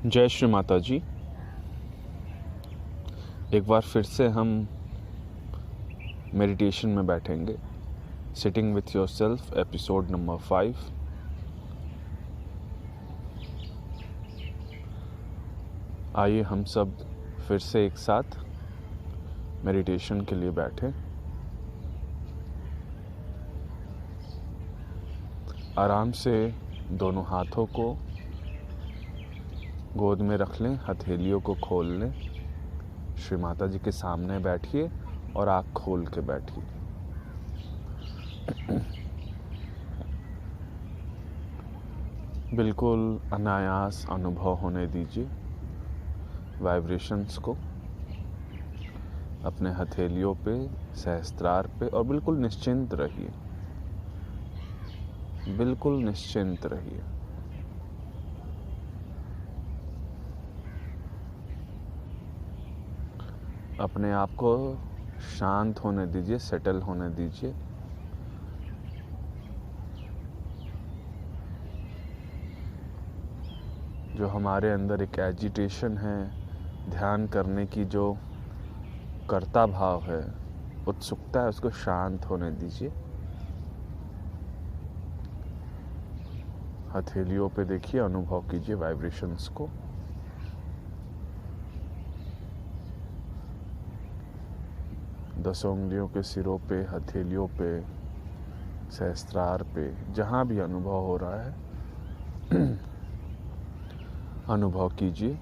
जय श्री माता जी। एक बार फिर से हम मेडिटेशन में बैठेंगे। Sitting with yourself episode number 5। आइए हम सब फिर से एक साथ मेडिटेशन के लिए बैठें। आराम से दोनों हाथों को गोद में रख लें, हथेलियों को खोल लें। श्री माता जी के सामने बैठिए और आँख खोल के बैठिए। बिल्कुल अनायास अनुभव होने दीजिए वाइब्रेशंस को अपने हथेलियों पे, सहस्त्रार पे, और बिल्कुल निश्चिंत रहिए। बिल्कुल निश्चिंत रहिए। अपने आप को शांत होने दीजिए, सेटल होने दीजिए। जो हमारे अंदर एक एजिटेशन है, ध्यान करने की जो कर्ता भाव है, उत्सुकता है, उसको शांत होने दीजिए। हथेलियों पे देखिए, अनुभव कीजिए वाइब्रेशंस को। दसों उंगलियों के सिरों पे, हथेलियों पे, सहस्त्रार पे, जहाँ भी अनुभव हो रहा है अनुभव कीजिए।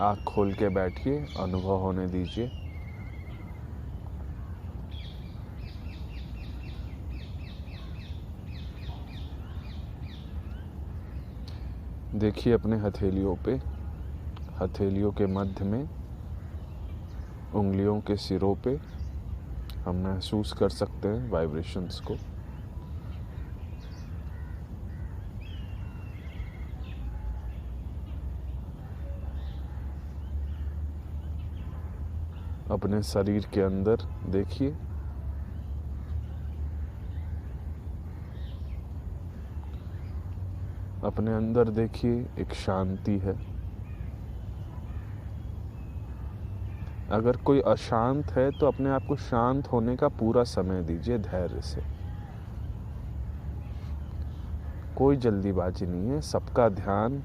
आँख खोल के बैठिए, अनुभव होने दीजिए। देखिए अपने हथेलियों पे, हथेलियों के मध्य में, उंगलियों के सिरों पे हम महसूस कर सकते हैं वाइब्रेशंस को। अपने शरीर के अंदर देखिए, अपने अंदर देखिए एक शांति है। अगर कोई अशांत है तो अपने आप को शांत होने का पूरा समय दीजिए, धैर्य से। कोई जल्दीबाजी नहीं है। सबका ध्यान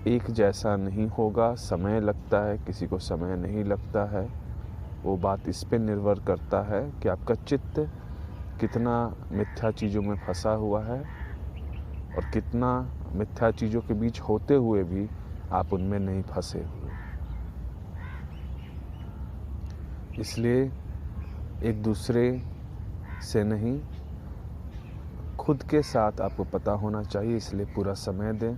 एक जैसा नहीं होगा, समय लगता है, किसी को समय नहीं लगता है। वो बात इस पे निर्भर करता है कि आपका चित्त कितना मिथ्या चीज़ों में फंसा हुआ है और कितना मिथ्या चीज़ों के बीच होते हुए भी आप उनमें नहीं फंसे हुए। इसलिए एक दूसरे से नहीं, खुद के साथ आपको पता होना चाहिए, इसलिए पूरा समय दें।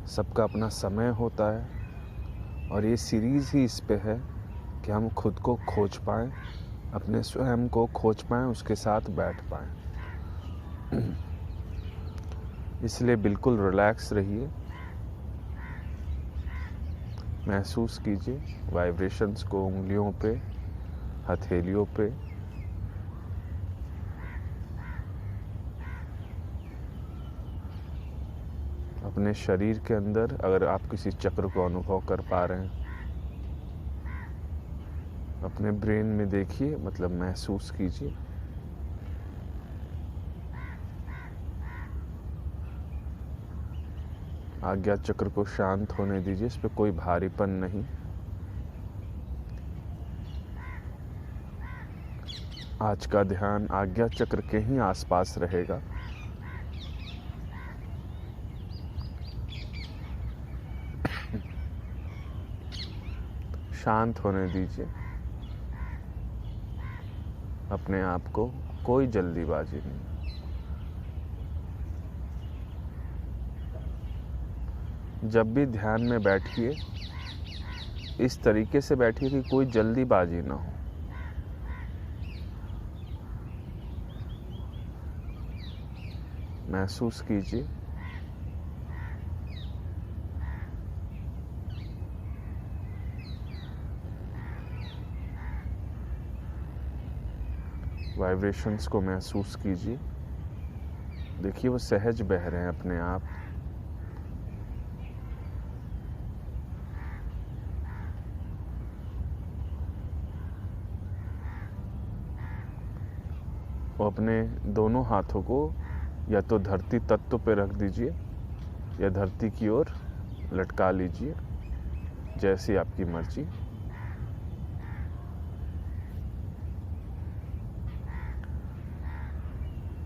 सबका अपना समय होता है और ये सीरीज़ ही इस पे है कि हम खुद को खोज पाएँ, अपने स्वयं को खोज पाएँ, उसके साथ बैठ पाएँ। इसलिए बिल्कुल रिलैक्स रहिए। महसूस कीजिए वाइब्रेशंस को उंगलियों पे, हथेलियों पे। अपने शरीर के अंदर अगर आप किसी चक्र को अनुभव कर पा रहे हैं, अपने ब्रेन में देखिए, मतलब महसूस कीजिए। आज्ञा चक्र को शांत होने दीजिए, इस पे कोई भारीपन नहीं। आज का ध्यान आज्ञा चक्र के ही आसपास रहेगा। शांत होने दीजिए अपने आप को, कोई जल्दीबाजी नहीं। जब भी ध्यान में बैठिए, इस तरीके से बैठिए कि कोई जल्दीबाजी ना हो। महसूस कीजिए वाइब्रेशंस को महसूस कीजिए। देखिए वो सहज बह रहे हैं अपने आप। वो अपने दोनों हाथों को या तो धरती तत्व पे रख दीजिए या धरती की ओर लटका लीजिए, जैसी आपकी मर्जी।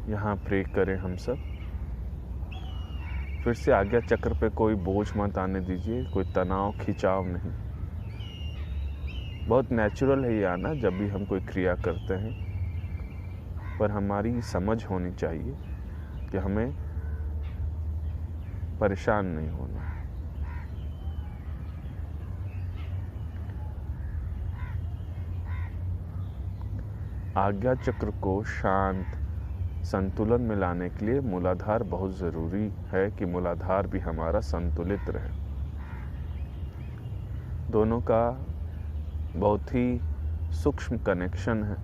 यहाँ प्रे करें हम सब। फिर से आज्ञा चक्र पे कोई बोझ मत आने दीजिए, कोई तनाव खिंचाव नहीं। बहुत नेचुरल है ये आना जब भी हम कोई क्रिया करते हैं, पर हमारी समझ होनी चाहिए कि हमें परेशान नहीं होना। आज्ञा चक्र को शांत संतुलन में लाने के लिए मूलाधार बहुत ज़रूरी है कि मूलाधार भी हमारा संतुलित रहे। दोनों का बहुत ही सूक्ष्म कनेक्शन है,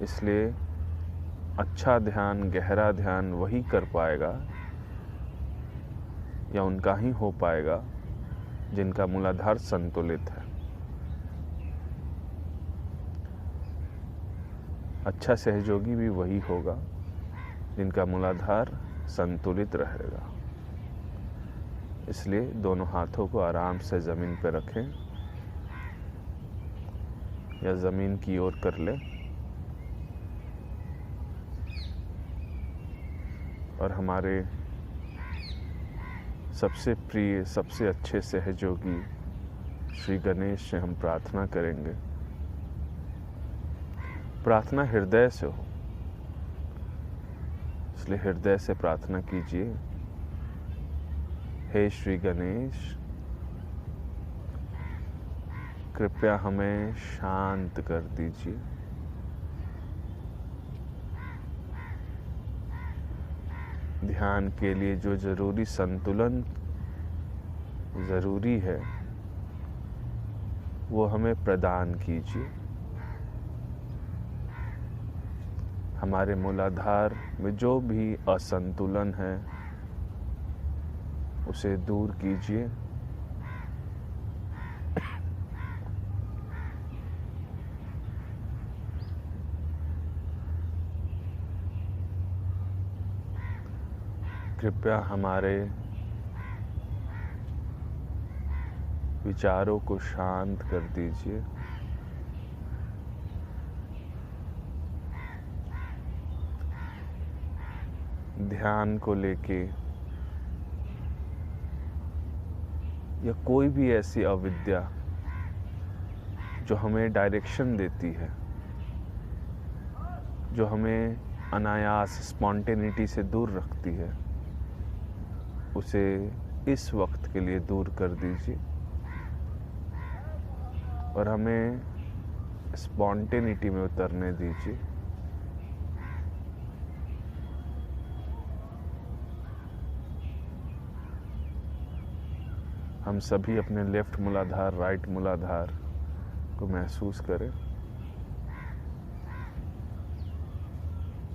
इसलिए अच्छा ध्यान, गहरा ध्यान वही कर पाएगा या उनका ही हो पाएगा जिनका मूलाधार संतुलित है। अच्छा सहयोगी भी वही होगा जिनका मूलाधार संतुलित रहेगा। इसलिए दोनों हाथों को आराम से ज़मीन पर रखें या ज़मीन की ओर कर लें और हमारे सबसे प्रिय, सबसे अच्छे सहयोगी श्री गणेश से हम प्रार्थना करेंगे। प्रार्थना हृदय से हो, इसलिए हृदय से प्रार्थना कीजिए। हे श्री गणेश, कृपया हमें शांत कर दीजिए। ध्यान के लिए जो जरूरी संतुलन जरूरी है वो हमें प्रदान कीजिए। हमारे मूलाधार में जो भी असंतुलन है उसे दूर कीजिए। कृपया हमारे विचारों को शांत कर दीजिए। ध्यान को लेके या कोई भी ऐसी अविद्या जो हमें डायरेक्शन देती है, जो हमें अनायास स्पॉन्टेनिटी से दूर रखती है, उसे इस वक्त के लिए दूर कर दीजिए और हमें स्पॉन्टेनिटी में उतरने दीजिए। हम सभी अपने लेफ्ट मूलाधार, राइट मूलाधार को महसूस करें।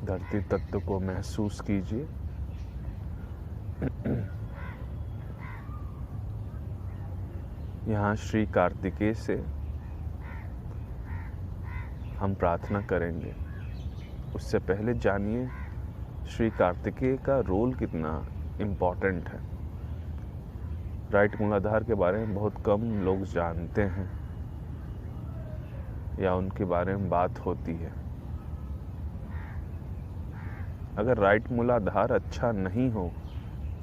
धरती तत्व को महसूस कीजिए। यहाँ श्री कार्तिकेय से हम प्रार्थना करेंगे। उससे पहले जानिए श्री कार्तिकेय का रोल कितना इम्पोर्टेंट है। राइट मूलाधार के बारे में बहुत कम लोग जानते हैं या उनके बारे में बात होती है। अगर राइट मूलाधार अच्छा नहीं हो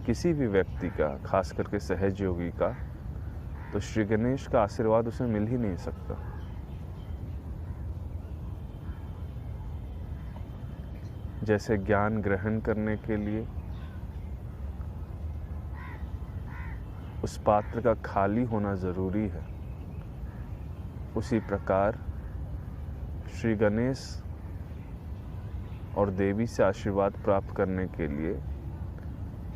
किसी भी व्यक्ति का, खास करके सहयोगी का, तो श्री गणेश का आशीर्वाद उसे मिल ही नहीं सकता। जैसे ज्ञान ग्रहण करने के लिए उस पात्र का खाली होना जरूरी है, उसी प्रकार श्री गणेश और देवी से आशीर्वाद प्राप्त करने के लिए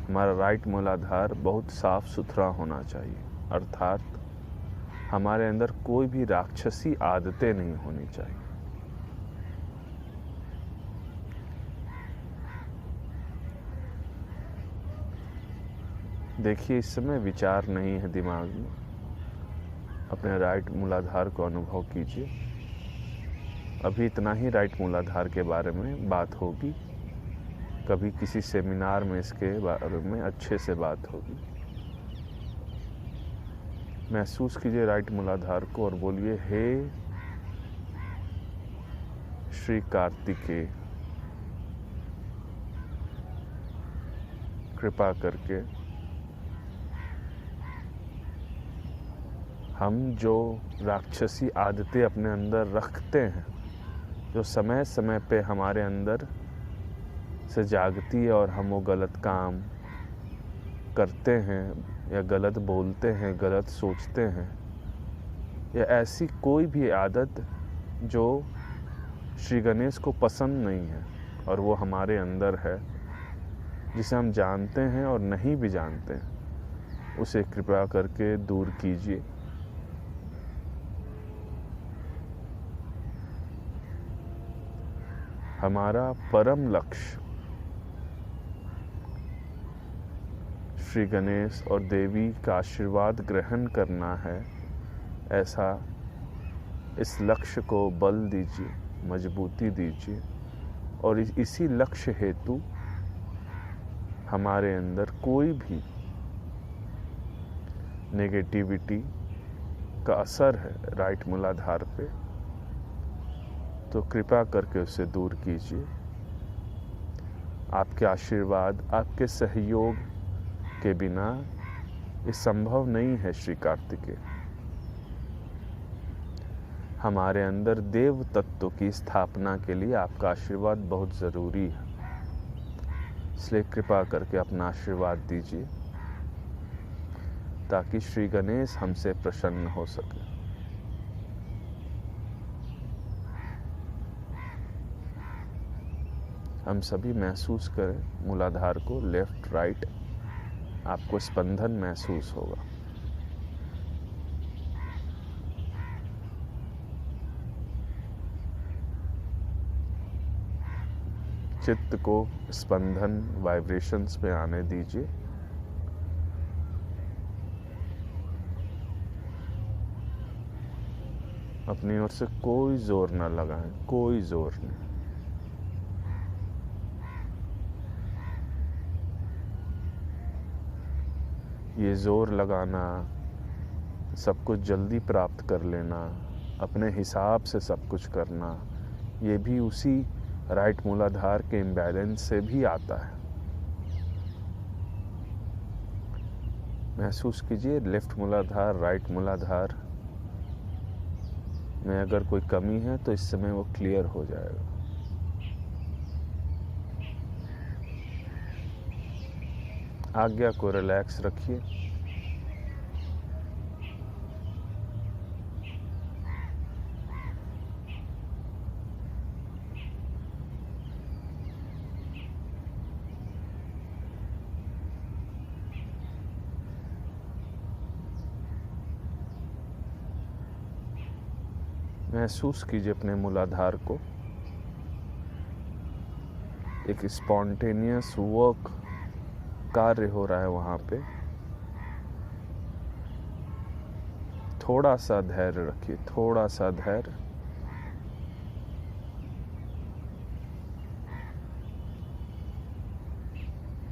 हमारा राइट मूलाधार बहुत साफ सुथरा होना चाहिए। अर्थात हमारे अंदर कोई भी राक्षसी आदतें नहीं होनी चाहिए। देखिए, इस समय विचार नहीं है दिमाग में। अपने राइट मूलाधार को अनुभव कीजिए। अभी इतना ही राइट मूलाधार के बारे में बात होगी। कभी किसी सेमिनार में इसके बारे में अच्छे से बात होगी। महसूस कीजिए राइट मूलाधार को और बोलिए, हे श्री कार्तिकेय, कृपा करके हम जो राक्षसी आदतें अपने अंदर रखते हैं, जो समय समय पे हमारे अंदर से जागती है और हम वो गलत काम करते हैं या गलत बोलते हैं, गलत सोचते हैं, या ऐसी कोई भी आदत जो श्री गणेश को पसंद नहीं है और वो हमारे अंदर है, जिसे हम जानते हैं और नहीं भी जानते हैं, उसे कृपया करके दूर कीजिए। हमारा परम लक्ष्य श्री गणेश और देवी का आशीर्वाद ग्रहण करना है। ऐसा इस लक्ष्य को बल दीजिए, मजबूती दीजिए और इसी लक्ष्य हेतु हमारे अंदर कोई भी नेगेटिविटी का असर है राइट मूलाधार पे, तो कृपा करके उसे दूर कीजिए। आपके आशीर्वाद, आपके सहयोग के बिना ये संभव नहीं है श्री कार्तिकेय। हमारे अंदर देव तत्व की स्थापना के लिए आपका आशीर्वाद बहुत ज़रूरी है, इसलिए कृपा करके अपना आशीर्वाद दीजिए ताकि श्री गणेश हमसे प्रसन्न हो सके। हम सभी महसूस करें मूलाधार को, लेफ्ट राइट, आपको स्पंदन महसूस होगा। चित्त को स्पंदन, वाइब्रेशंस में आने दीजिए। अपनी ओर से कोई जोर ना लगाएं, कोई जोर नहीं। ये जोर लगाना, सब कुछ जल्दी प्राप्त कर लेना, अपने हिसाब से सब कुछ करना, ये भी उसी राइट मूलाधार के इम्बैलेंस से भी आता है। महसूस कीजिए लेफ्ट मूलाधार, राइट मूलाधार में अगर कोई कमी है तो इस समय वो क्लियर हो जाएगा। आज्ञा को रिलैक्स रखिए। महसूस कीजिए अपने मूलाधार को। एक स्पॉन्टेनियस वर्क कार्य हो रहा है वहाँ पे। थोड़ा सा धैर्य रखिए, थोड़ा सा धैर्य।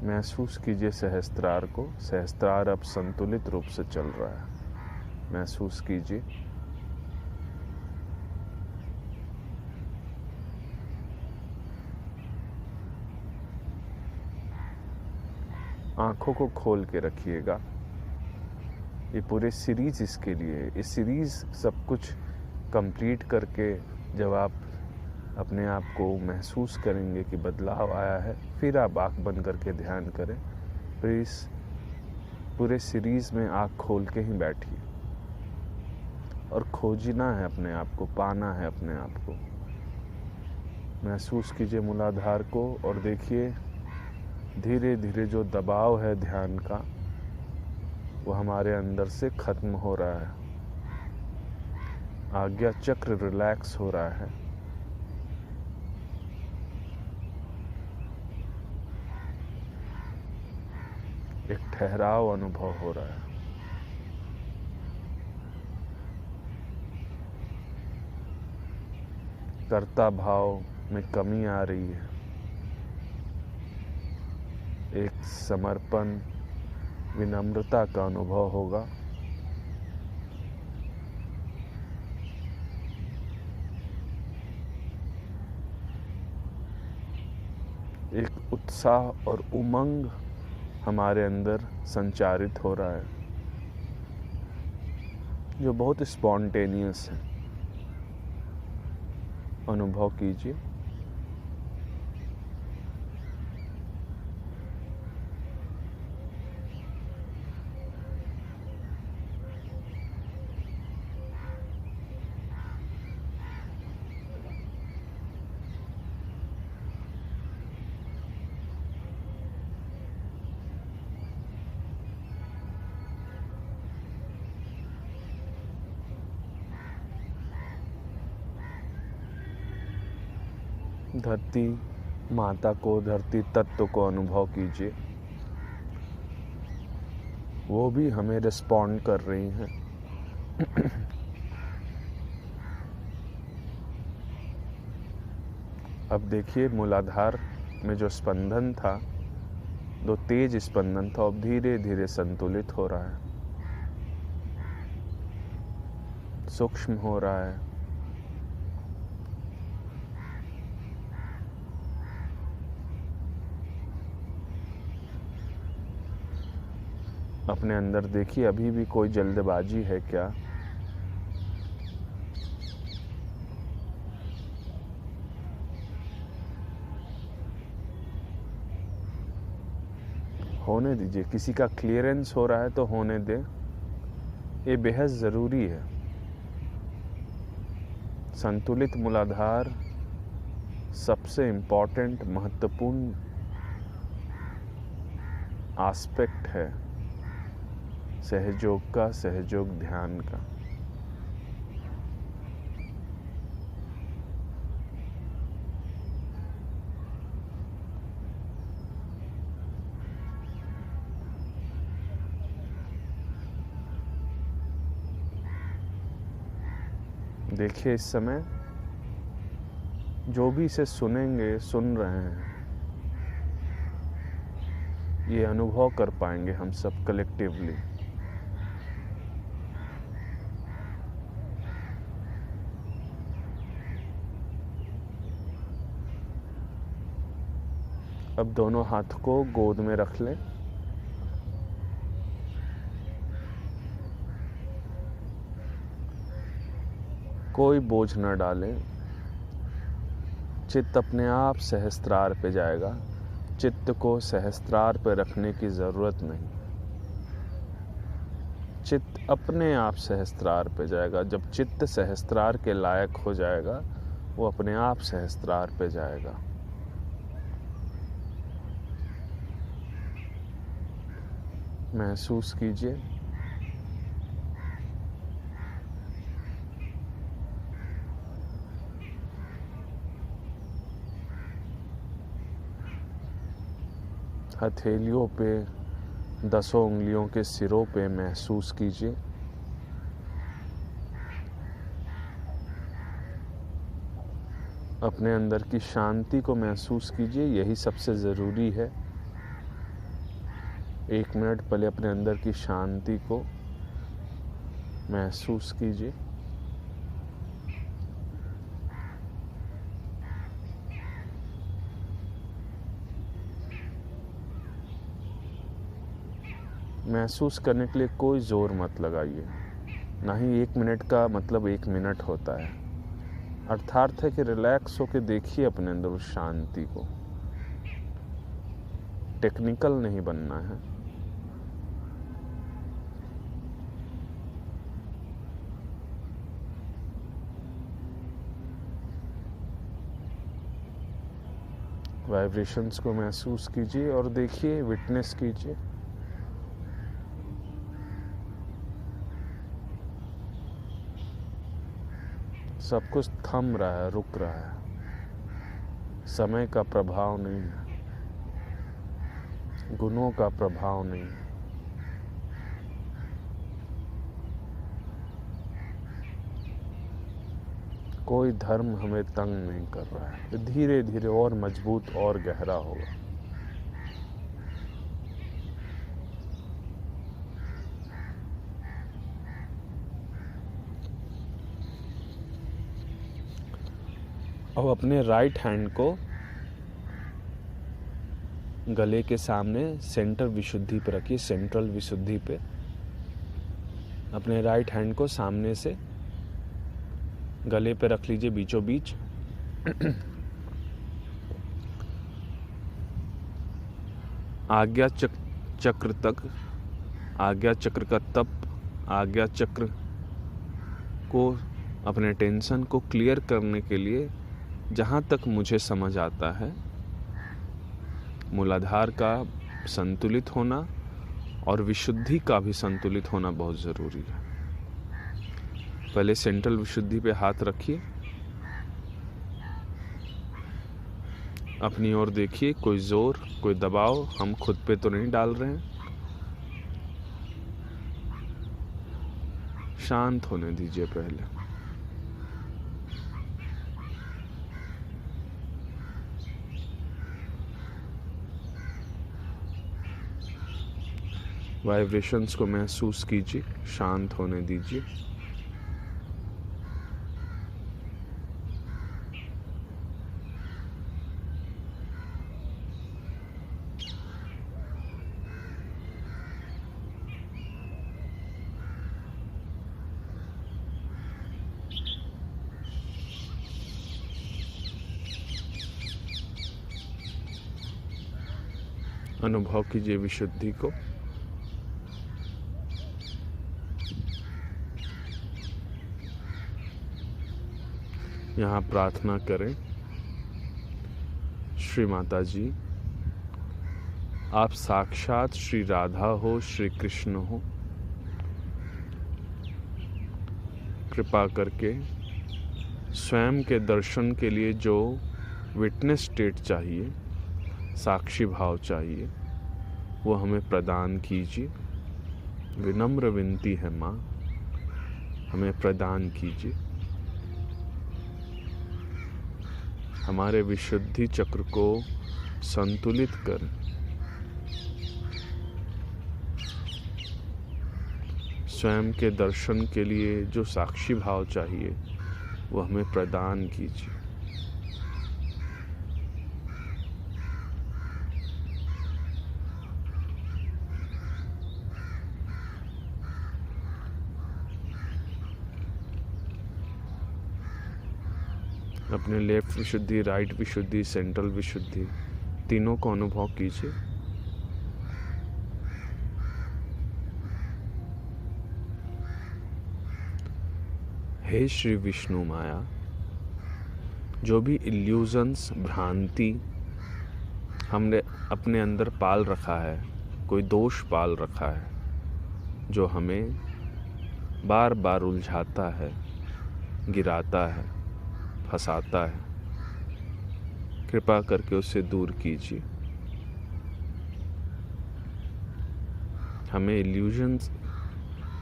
महसूस कीजिए सहस्त्रार को। सहस्त्रार अब संतुलित रूप से चल रहा है। महसूस कीजिए। आंखों को खोल के रखिएगा। ये पूरे सीरीज इसके लिए, इस सीरीज सब कुछ कंप्लीट करके जब आप अपने आप को महसूस करेंगे कि बदलाव आया है, फिर आप आँख बंद करके ध्यान करें। फिर इस पूरे सीरीज में आँख खोल के ही बैठिए और खोजना है अपने आप को, पाना है अपने आप को। महसूस कीजिए मूलाधार को और देखिए धीरे धीरे जो दबाव है ध्यान का, वो हमारे अंदर से खत्म हो रहा है। आज्ञा चक्र रिलैक्स हो रहा है। एक ठहराव अनुभव हो रहा है। कर्ता भाव में कमी आ रही है। एक समर्पण, विनम्रता का अनुभव होगा। एक उत्साह और उमंग हमारे अंदर संचारित हो रहा है, जो बहुत स्पॉन्टेनियस है। अनुभव कीजिए। धरती माता को, धरती तत्व को अनुभव कीजिए। वो भी हमें रिस्पॉन्ड कर रही हैं। अब देखिए, मूलाधार में जो स्पंदन था, जो तेज स्पंदन था, अब धीरे धीरे संतुलित हो रहा है, सूक्ष्म हो रहा है। अपने अंदर देखिए, अभी भी कोई जल्दबाजी है क्या? होने दीजिए। किसी का क्लियरेंस हो रहा है तो होने दें। ये बेहद ज़रूरी है। संतुलित मूलाधार सबसे इम्पॉर्टेंट, महत्वपूर्ण एस्पेक्ट है सहयोग का, सहयोग ध्यान का। देखिए, इस समय जो भी इसे सुनेंगे, सुन रहे हैं, ये अनुभव कर पाएंगे हम सब कलेक्टिवली। अब दोनों हाथ को गोद में रख लें। कोई बोझ न डालें। चित्त अपने आप सहस्त्रार पे जाएगा। चित्त को सहस्त्रार पे रखने की ज़रूरत नहीं। चित्त अपने आप सहस्त्रार पे जाएगा। जब चित्त सहस्त्रार के लायक हो जाएगा, वो अपने आप सहस्त्रार पे जाएगा। महसूस कीजिए। हथेलियों पे, 10 उंगलियों के सिरों पे महसूस कीजिए। अपने अंदर की शांति को महसूस कीजिए। यही सबसे ज़रूरी है। 1 मिनट पहले अपने अंदर की शांति को महसूस कीजिए। महसूस करने के लिए कोई ज़ोर मत लगाइए। ना ही 1 मिनट का मतलब 1 मिनट होता है। अर्थात है कि रिलैक्स होकर देखिए अपने अंदर उस शांति को। टेक्निकल नहीं बनना है। वाइब्रेशंस को महसूस कीजिए और देखिए, विटनेस कीजिए। सब कुछ थम रहा है, रुक रहा है, समय का प्रभाव नहीं है, गुणों का प्रभाव नहीं है। कोई धर्म हमें तंग नहीं कर रहा है, धीरे धीरे और मजबूत और गहरा होगा। अब अपने राइट हैंड को गले के सामने सेंटर विशुद्धि पे रखिए, सेंट्रल विशुद्धि पे। अपने राइट हैंड को सामने से गले पे रख लीजिए, बीचों बीच। आज्ञा चक्र तक, आज्ञा चक्र का तप, आज्ञा चक्र को, अपने टेंशन को क्लियर करने के लिए जहाँ तक मुझे समझ आता है, मूलाधार का संतुलित होना और विशुद्धि का भी संतुलित होना बहुत ज़रूरी है। पहले सेंट्रल विशुद्धि पे हाथ रखिए, अपनी ओर देखिए, कोई जोर, कोई दबाव हम खुद पे तो नहीं डाल रहे हैं। शांत होने दीजिए पहले। वाइब्रेशंस को महसूस कीजिए, शांत होने दीजिए। अनुभव कीजिए विशुद्धि को। यहाँ प्रार्थना करें, श्री माता जी, आप साक्षात श्री राधा हो, श्री कृष्ण हो। कृपा करके स्वयं के दर्शन के लिए जो विटनेस स्टेट चाहिए, साक्षी भाव चाहिए, वो हमें प्रदान कीजिए। विनम्र विनती है माँ, हमें प्रदान कीजिए। हमारे विशुद्धि चक्र को संतुलित कर स्वयं के दर्शन के लिए जो साक्षी भाव चाहिए वो हमें प्रदान कीजिए। अपने लेफ्ट विशुद्धि, राइट विशुद्धि, सेंट्रल विशुद्धि, तीनों को अनुभव कीजिए। हे श्री विष्णु माया, जो भी इल्यूजन्स, भ्रांति हमने अपने अंदर पाल रखा है, कोई दोष पाल रखा है जो हमें बार बार उलझाता है, गिराता है, फंसाता है, कृपा करके उसे दूर कीजिए। हमें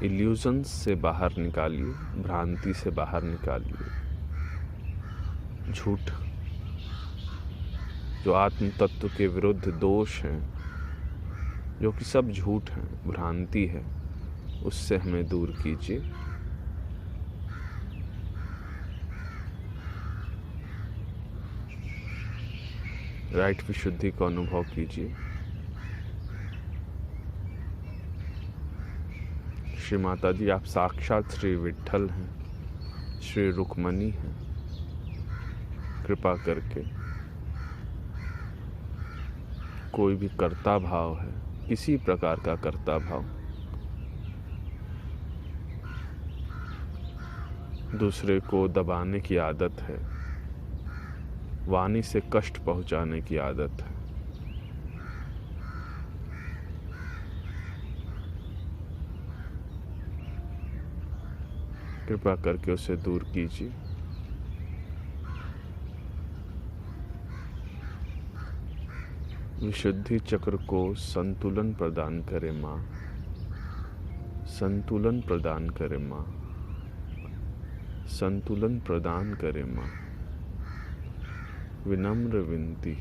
इल्यूजन्स से बाहर निकालिए, भ्रांति से बाहर निकालिए। झूठ, जो आत्म तत्व के विरुद्ध दोष हैं, जो कि सब झूठ हैं, भ्रांति है, उससे हमें दूर कीजिए। राइट विशुद्धि को अनुभव कीजिए। श्री माता जी, आप साक्षात श्री विट्ठल हैं, श्री रुक्मणी हैं। कृपा करके कोई भी कर्ता भाव है, किसी प्रकार का कर्ता भाव, दूसरे को दबाने की आदत है, वाणी से कष्ट पहुंचाने की आदत है, कृपा करके उसे दूर कीजिए। विशुद्धि चक्र को संतुलन प्रदान करे माँ, संतुलन प्रदान करे माँ, संतुलन प्रदान करे माँ। विनम्र विनती,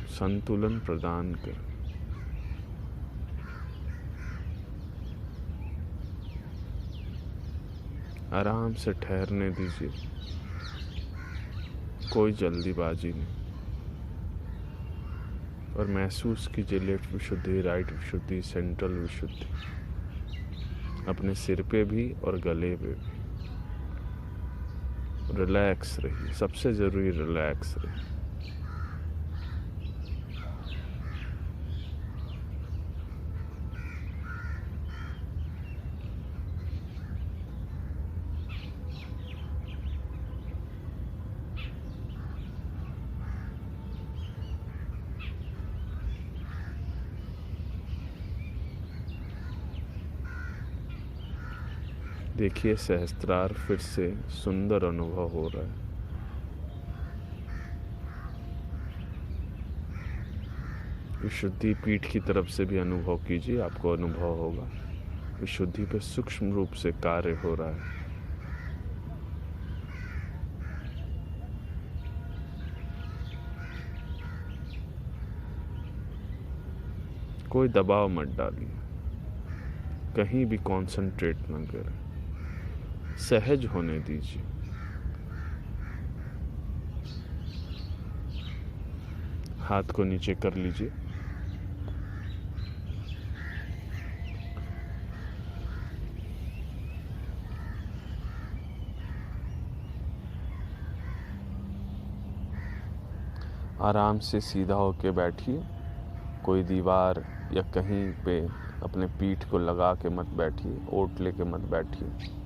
संतुलन प्रदान कर। आराम से ठहरने दीजिए, कोई जल्दीबाजी नहीं। और महसूस कीजिए लेफ्ट विशुद्धि, राइट विशुद्धि, सेंट्रल विशुद्धि अपने सिर पे भी और गले पे भी। रिलैक्स रहिए, सबसे ज़रूरी रिलैक्स रहिए। देखिए सहस्त्रार फिर से सुंदर अनुभव हो रहा है। विशुद्धि पीठ की तरफ से भी अनुभव कीजिए, आपको अनुभव होगा विशुद्धि पे सूक्ष्म रूप से कार्य हो रहा है। कोई दबाव मत डालिए, कहीं भी कंसंट्रेट न करें, सहज होने दीजिए। हाथ को नीचे कर लीजिए। आराम से सीधा होके बैठिए, कोई दीवार या कहीं पे अपने पीठ को लगा के मत बैठिए, ओट लेके मत बैठिए।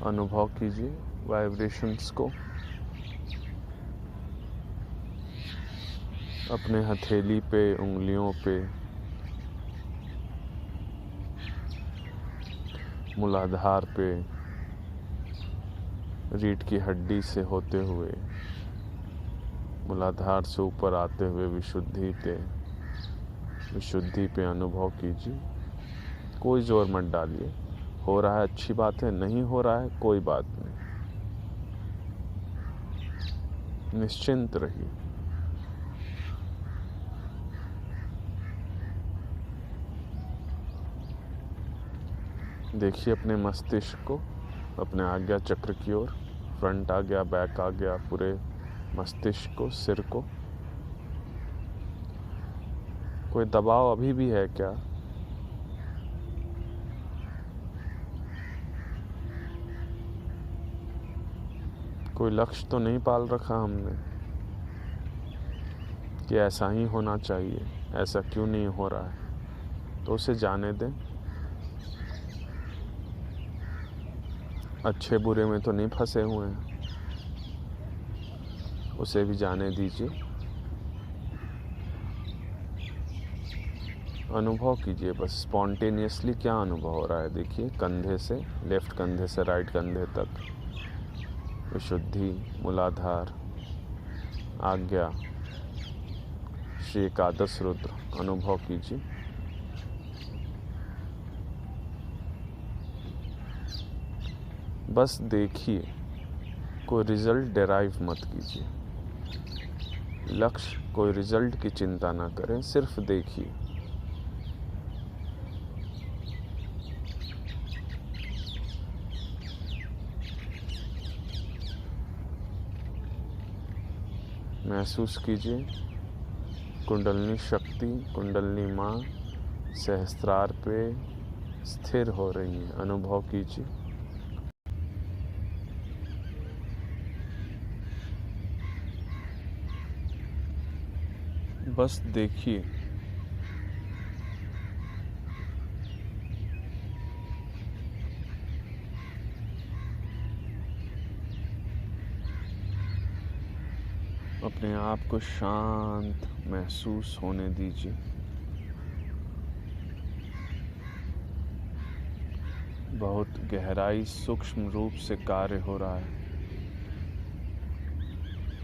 अनुभव कीजिए वाइब्रेशंस को। अपने हथेली पे, उंगलियों पे, मूलाधार पे, रीढ़ की हड्डी से होते हुए मूलाधार से ऊपर आते हुए विशुद्धि पे अनुभव कीजिए। कोई जोर मत डालिए। हो रहा है अच्छी बात है, नहीं हो रहा है कोई बात नहीं, निश्चिंत रहिए। देखिए अपने मस्तिष्क को, अपने आज्ञा चक्र की ओर। फ्रंट आ गया, बैक आ गया, पूरे मस्तिष्क को, सिर को। कोई दबाव अभी भी है क्या? कोई लक्ष्य तो नहीं पाल रखा हमने कि ऐसा ही होना चाहिए, ऐसा क्यों नहीं हो रहा है? तो उसे जाने दें। अच्छे बुरे में तो नहीं फंसे हुए हैं, उसे भी जाने दीजिए। अनुभव कीजिए बस स्पॉन्टेनियसली क्या अनुभव हो रहा है। देखिए कंधे से, लेफ्ट कंधे से राइट कंधे तक विशुद्धि, मूलाधार, आज्ञा, श्री एकादश रुद्र अनुभव कीजिए। बस देखिए, कोई रिजल्ट डिराइव मत कीजिए। लक्ष्य, कोई रिजल्ट की चिंता ना करें, सिर्फ देखिए। महसूस कीजिए कुंडलनी शक्ति, कुंडलनी माँ सहस्त्रार पे स्थिर हो रही है। अनुभव कीजिए। बस देखिए। अपने आप को शांत महसूस होने दीजिए। बहुत गहराई सूक्ष्म रूप से कार्य हो रहा है।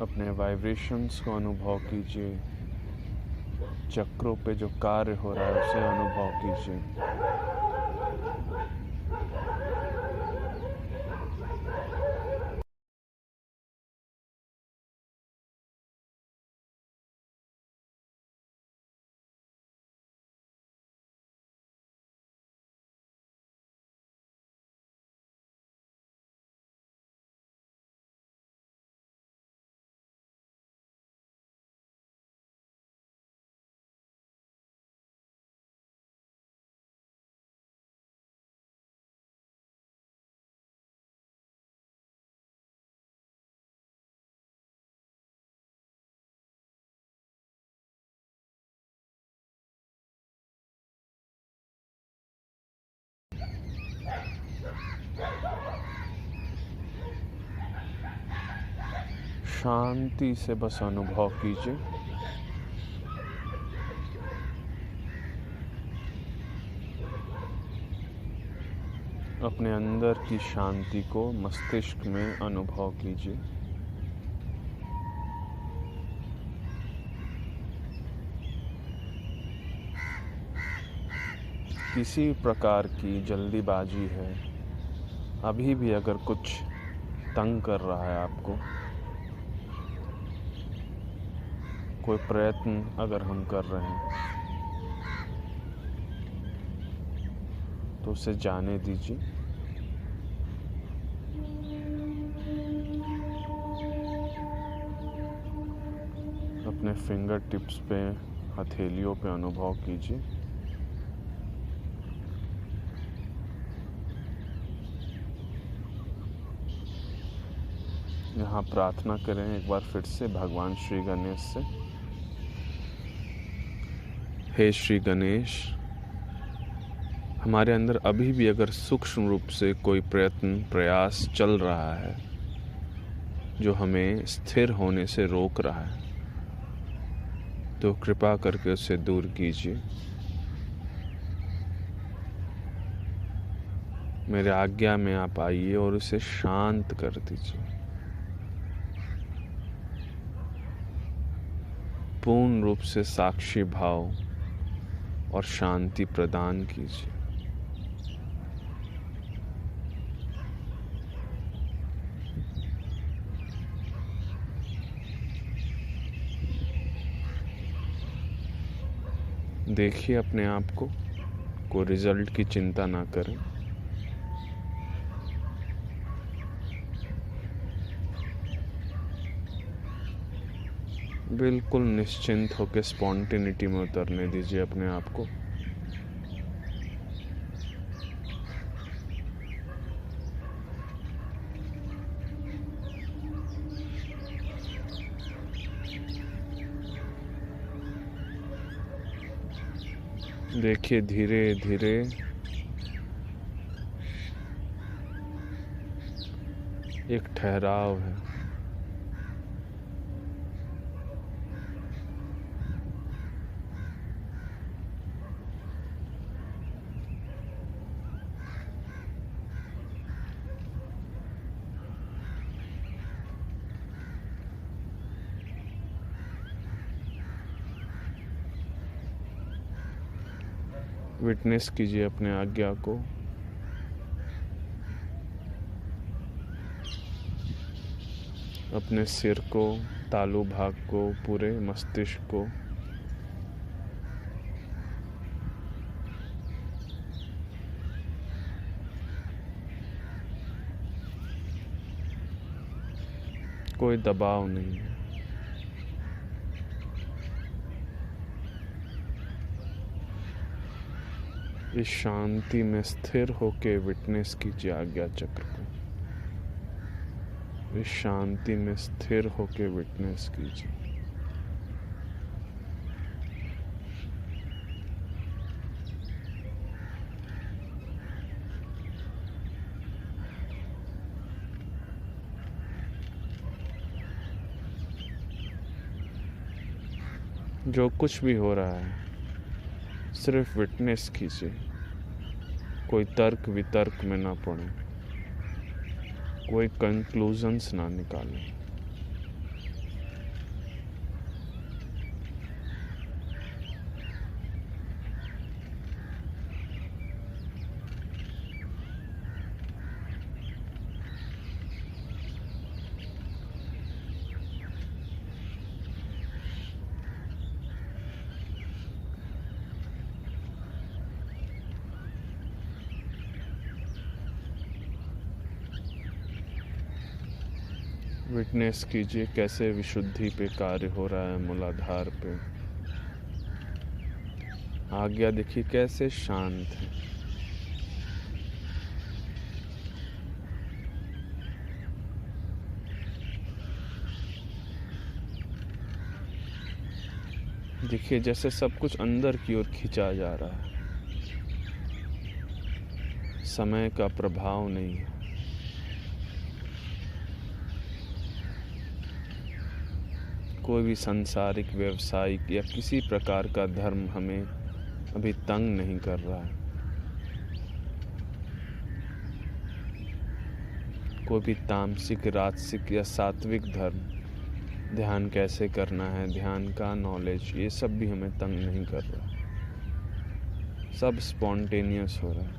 अपने वाइब्रेशंस को अनुभव कीजिए, चक्रों पे जो कार्य हो रहा है उसे अनुभव कीजिए। शांति से बस अनुभव कीजिए। अपने अंदर की शांति को मस्तिष्क में अनुभव कीजिए। किसी प्रकार की जल्दीबाजी है, अभी भी अगर कुछ तंग कर रहा है आपको, कोई प्रयत्न अगर हम कर रहे हैं तो उसे जाने दीजिए। अपने फिंगर टिप्स पे, हथेलियों पे अनुभव कीजिए। यहाँ प्रार्थना करें एक बार फिर से भगवान श्री गणेश से। हे श्री गणेश, हमारे अंदर अभी भी अगर सूक्ष्म रूप से कोई प्रयास चल रहा है जो हमें स्थिर होने से रोक रहा है, तो कृपा करके उसे दूर कीजिए। मेरे आज्ञा में आप आइए और उसे शांत कर दीजिए। पूर्ण रूप से साक्षी भाव और शांति प्रदान कीजिए। देखिए अपने आप को रिजल्ट की चिंता ना करें। बिल्कुल निश्चिंत होकर स्पॉन्टेनिटी में उतरने दीजिए अपने आप को। देखिए धीरे धीरे एक ठहराव है। विटनेस कीजिए अपने आज्ञा को। अपने सिर को, तालू भाग को, पूरे मस्तिष्क को। कोई दबाव नहीं है। इस शांति में स्थिर होकर विटनेस कीजिए आज्ञा चक्र को। इस शांति में स्थिर होकर विटनेस कीजिए। जो कुछ भी हो रहा है सिर्फ विटनेस कीजिए। कोई तर्क वितर्क में ना पड़े, कोई कंक्लूजन्स ना निकालें। विटनेस कीजिए कैसे विशुद्धि पे कार्य हो रहा है मूलाधार पे। आज्ञा देखिए कैसे शांत है। देखिए जैसे सब कुछ अंदर की ओर खिंचा जा रहा है, समय का प्रभाव नहीं है। कोई भी सांसारिक, व्यवसायिक या किसी प्रकार का धर्म हमें अभी तंग नहीं कर रहा है। कोई भी तामसिक, राजसिक या सात्विक धर्म, ध्यान कैसे करना है, ध्यान का नॉलेज, ये सब भी हमें तंग नहीं कर रहा। सब स्पॉन्टेनियस हो रहा है।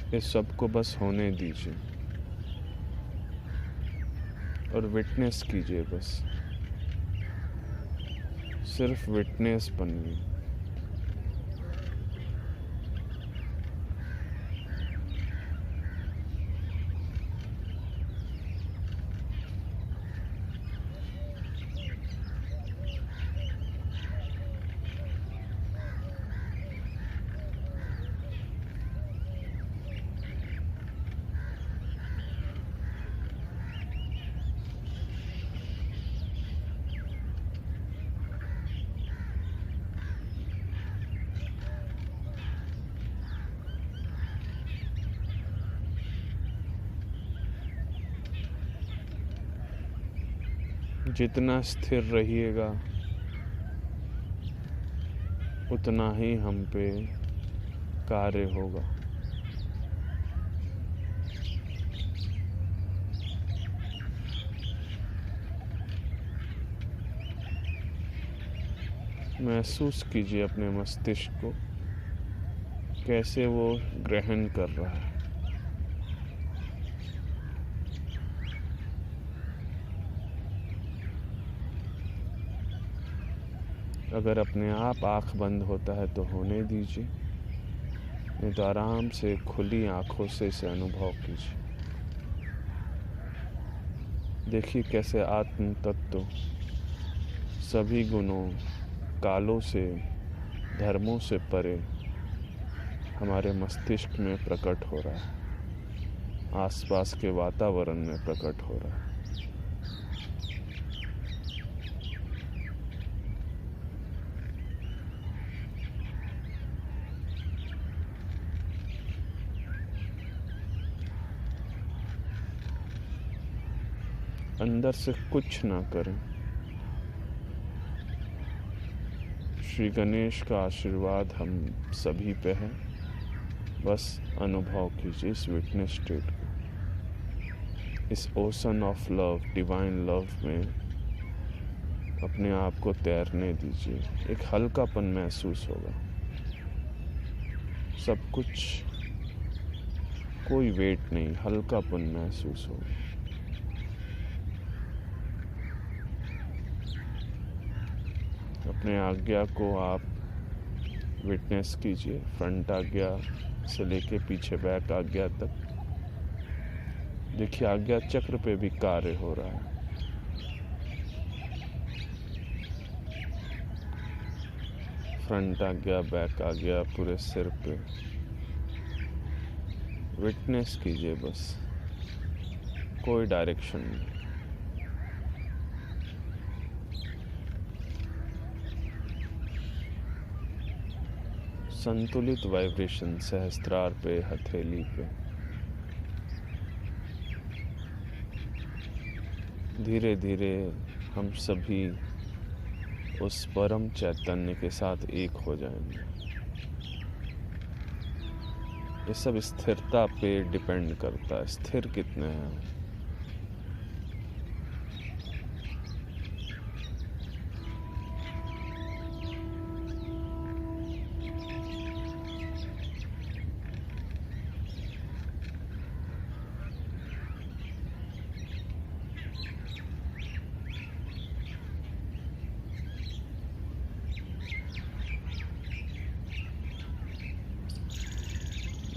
इस सब को बस होने दीजिए और विटनेस कीजिए। बस सिर्फ विटनेस बनिए। जितना स्थिर रहिएगा उतना ही हम पे कार्य होगा। महसूस कीजिए अपने मस्तिष्क को, कैसे वो ग्रहण कर रहा है। अगर अपने आप आँख बंद होता है तो होने दीजिए, नहीं तो आराम से खुली आँखों से इसे अनुभव कीजिए। देखिए कैसे आत्म तत्व सभी गुणों, कालों से, धर्मों से परे हमारे मस्तिष्क में प्रकट हो रहा है, आसपास के वातावरण में प्रकट हो रहा है। अंदर से कुछ ना करें। श्री गणेश का आशीर्वाद हम सभी पे है। बस अनुभव कीजिए इस विटनेस स्टेट को, इस ocean of love, divine love में अपने आप को तैरने दीजिए। एक हल्कापन महसूस होगा। सब कुछ, कोई वेट नहीं, हल्कापन महसूस होगा। अपने आज्ञा को आप विटनेस कीजिए, फ्रंट आज्ञा से लेके पीछे बैक आज्ञा तक। देखिए आज्ञा चक्र पे भी कार्य हो रहा है। फ्रंट आज्ञा, बैक आज्ञा, पूरे सिर पे विटनेस कीजिए। बस कोई डायरेक्शन नहीं। संतुलित वाइब्रेशन सहस्त्रार पे, हथेली पे। धीरे धीरे हम सभी उस परम चैतन्य के साथ एक हो जाएंगे। ये सब स्थिरता पे डिपेंड करता है, स्थिर कितने हैं।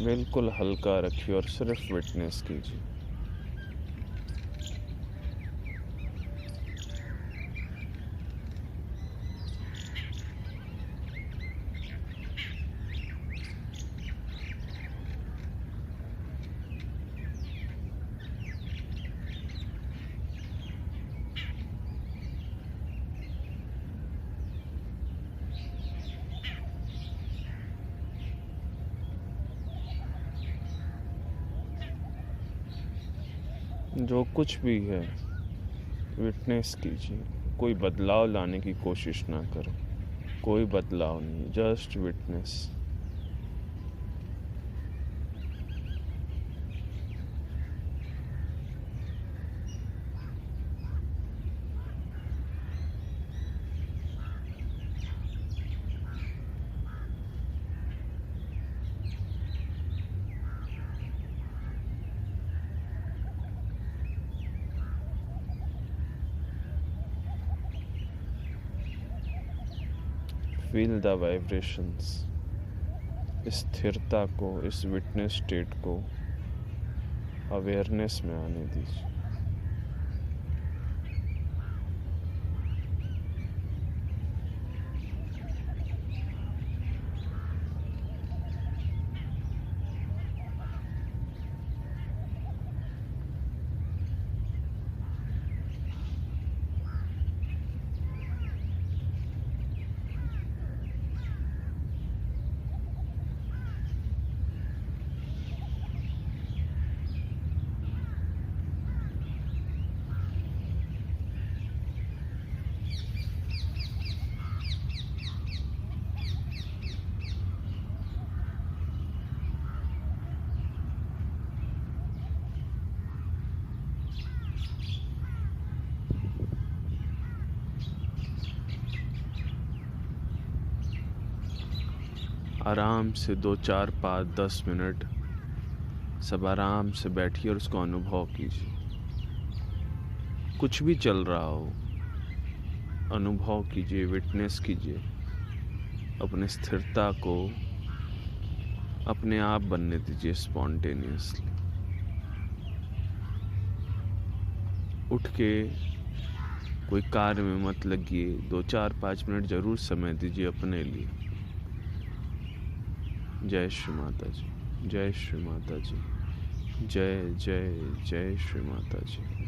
बिल्कुल हल्का रखिए और सिर्फ विटनेस कीजिए। जो कुछ भी है विटनेस कीजिए, कोई बदलाव लाने की कोशिश ना करें, कोई बदलाव नहीं, just witness. Feel the vibrations, स्थिरता को, इस विटनेस स्टेट को अवेयरनेस में आने दीजिए। आराम से 2, 4, 5, 10 मिनट सब आराम से बैठिए और उसको अनुभव कीजिए। कुछ भी चल रहा हो, अनुभव कीजिए, विटनेस कीजिए। अपने स्थिरता को अपने आप बनने दीजिए स्पॉन्टेनियसली। उठ के कोई कार्य में मत लगिए, 2, 4, 5 मिनट जरूर समय दीजिए अपने लिए। जय श्री माता जी, जय श्री माता जी, जय जय जय श्री माता जी।